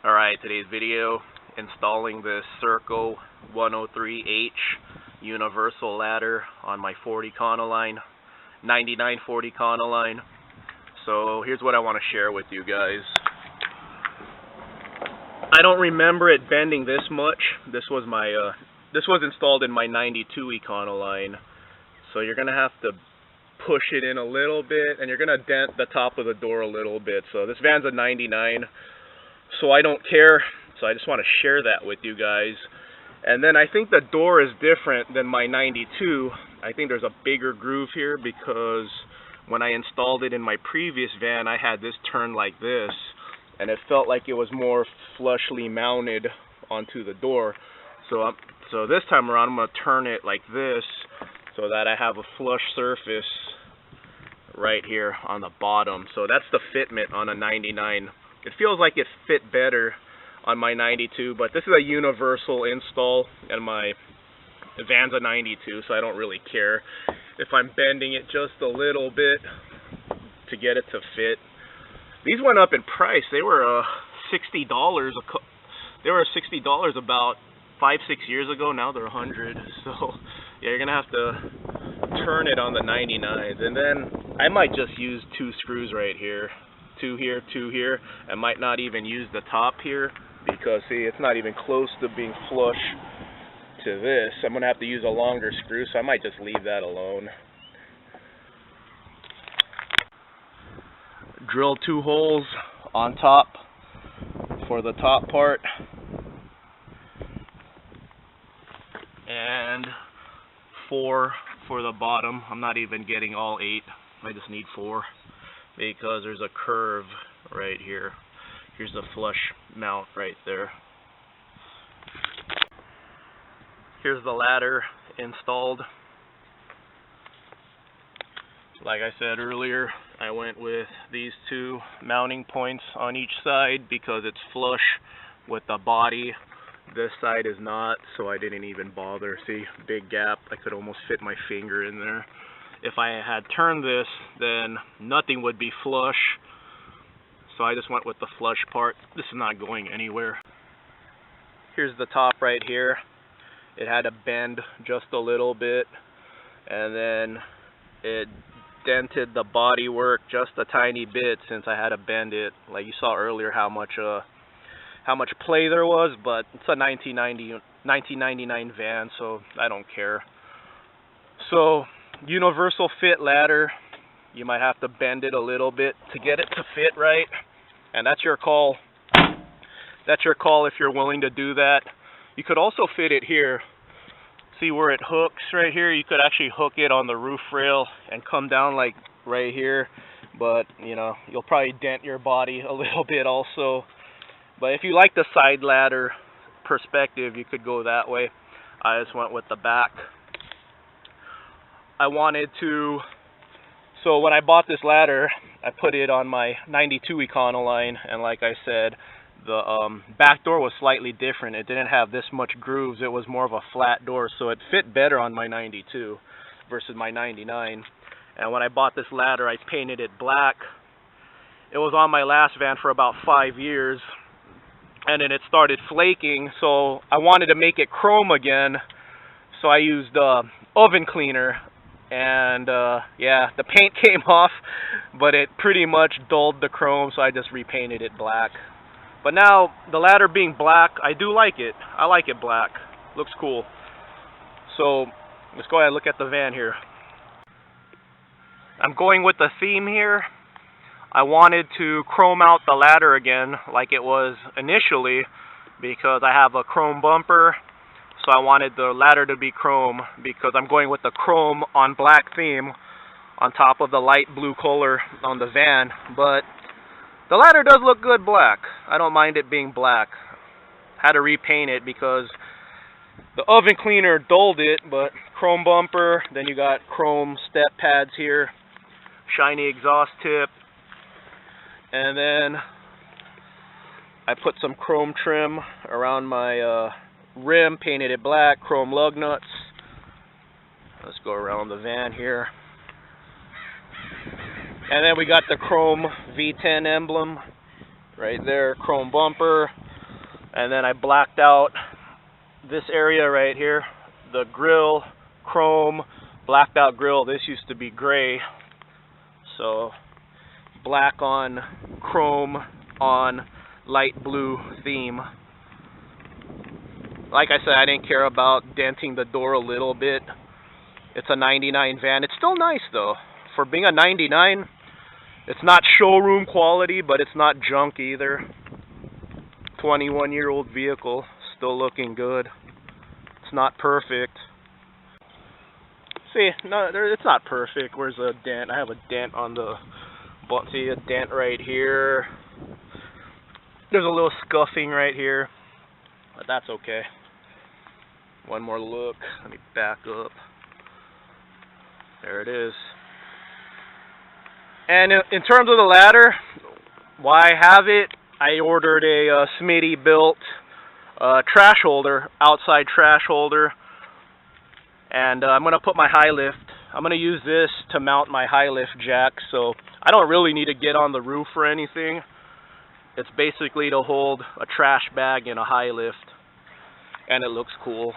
Alright, today's video, installing this Surco 103H universal ladder on my Ford Econoline, 99 Ford Econoline. So here's what I want to share with you guys. I don't remember it bending this much. This was installed in my 92 Econoline. So you're going to have to push it in a little bit, and you're going to dent the top of the door a little bit. So this van's a 99. So I don't care, so I just want to share that with you guys. And then I think the door is different than my 92. I think there's a bigger groove here because when I installed it in my previous van, I had this turned like this, and it felt like it was more flushly mounted onto the door. So this time around, I'm going to turn it like this so that I have a flush surface right here on the bottom. So that's the fitment on a 99. It feels like it fit better on my 92, but this is a universal install, and my van's a 92, so I don't really care if I'm bending it just a little bit to get it to fit. These went up in price. They were $60. They were $60 about 5-6 years ago. Now they're $100. So yeah, you're gonna have to turn it on the 99s, and then I might just use 2 screws right here. 2 here, 2 here. I might not even use the top here because, see, it's not even close to being flush to this. I'm going to have to use a longer screw, so I might just leave that alone. Drill 2 holes on top for the top part, and 4 for the bottom. I'm not even getting all 8. I just need 4. Because there's a curve right here. Here's the flush mount right there. Here's the ladder installed. Like I said earlier, I went with these 2 mounting points on each side because it's flush with the body. This side is not, so I didn't even bother. See, big gap. I could almost fit my finger in there. If I had turned this, then nothing would be flush. So I just went with the flush part. This is not going anywhere. Here's the top right here. It had to bend just a little bit, and then it dented the body work just a tiny bit since I had to bend it. Like you saw earlier how much play there was, but it's a 1999 van, so I don't care. So universal fit ladder, you might have to bend it a little bit to get it to fit right, and that's your call. That's your call if you're willing to do that. You could also fit it here. See where it hooks right here? You could actually hook it on the roof rail and come down like right here, but you know, you'll probably dent your body a little bit also. But if you like the side ladder perspective, you could go that way. I just went with the back. I wanted to, so when I bought this ladder, I put it on my 92 Econoline, and like I said, the back door was slightly different. It didn't have this much grooves. It was more of a flat door, so it fit better on my 92 versus my 99. And when I bought this ladder, I painted it black. It was on my last van for about 5 years, and then it started flaking, so I wanted to make it chrome again, so I used oven cleaner. And yeah, the paint came off, but it pretty much dulled the chrome, so I just repainted it black. But now, the ladder being black, I do like it. I like it black. Looks cool. So, let's go ahead and look at the van here. I'm going with the theme here. I wanted to chrome out the ladder again like it was initially because I have a chrome bumper. So I wanted the ladder to be chrome because I'm going with the chrome on black theme on top of the light blue color on the van. But the ladder does look good black. I don't mind it being black. Had to repaint it because the oven cleaner dulled it, but chrome bumper, then you got chrome step pads here, shiny exhaust tip, and then I put some chrome trim around my rim, painted it black, chrome lug nuts. Let's go around the van here. And then we got the chrome V10 emblem right there, chrome bumper. And then I blacked out this area right here, the grill, chrome, blacked out grill. This used to be gray, so black on chrome on light blue theme. Like I said, I didn't care about denting the door a little bit. It's a 99 van. It's still nice though. For being a 99, it's not showroom quality, but it's not junk either. 21-year-old vehicle, still looking good. It's not perfect. See, no, it's not perfect. Where's a dent? I have a dent on the button. See, a dent right here. There's a little scuffing right here, but that's okay. One more look. Let me back up. There it is. And in terms of the ladder, why I have it, I ordered a Smitty built trash holder, outside trash holder, and I'm going to put my high lift. I'm going to use this to mount my high lift jack, so I don't really need to get on the roof or anything. It's basically to hold a trash bag in a high lift, and it looks cool.